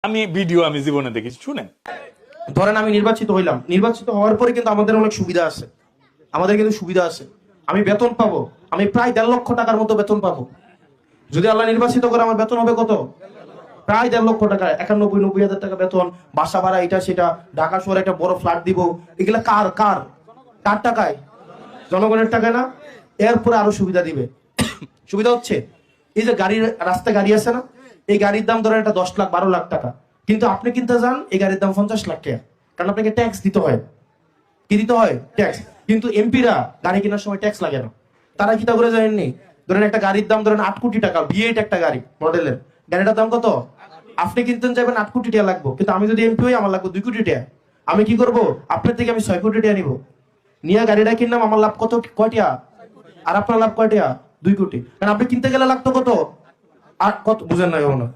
আমি ভিডিও আমি জীবনে দেখেছি, শুনেন। ধরেন আমি নির্বাচিত হইলাম, নির্বাচিত হওয়ার পরে কিন্তু আমাদের অনেক সুবিধা আছে, আমাদের কিন্তু সুবিধা আছে। আমি বেতন পাবো, আমি প্রায় 1.5 লক্ষ টাকার মতো বেতন পাবো। যদি আল্লাহ নির্বাচিত করে আমার বেতন হবে কত? প্রায় 1.5 লক্ষ টাকা, 91-90 হাজার টাকা বেতন, বাসা ভাড়া, এটা সেটা, ঢাকা শহরে একটা বড় ফ্ল্যাট দিব। এগুলা কার কার কার টাকায়? জনগণের টাকায় না? এরপরে আরো সুবিধা দিবে। সুবিধা হচ্ছে এই যে গাড়ির, রাস্তায় গাড়ি আছে না, এই গাড়ির দাম ধরেন এটা 10 লাখ 12 লাখ টাকা, কিন্তু আপনি কিনতে যান এই গাড়ির দাম 50 লাখ টাকা, কারণ আপনাকে ট্যাক্স দিতে হয়। কি দিতে হয়? ট্যাক্স। কিন্তু এমপিরা গাড়ি কেনার সময় ট্যাক্স লাগে না। তারা কি তা করে জানেননি? ধরেন একটা গাড়ির দাম ধরেন 8 কোটি টাকা, V8 একটা গাড়ি মডেলের, গাড়িটার দাম কত? আপনি কিনতে যাবেন 8 কোটি টাকা লাগবে, কিন্তু আমি যদি এমপি হই আমার লাগবে 2 কোটি টাকা। আমি কি করব? আপনার থেকে আমি 6 কোটি টাকা নিব, নিয়ে গাড়িটা কিনলাম, আমার লাভ কত? কয়টা? আর আপনার লাভ কয়টা? 2 কোটি। কারণ আপনি কিনতে গেলে লাগতো কত? আর কত বুঝেন না কখনো।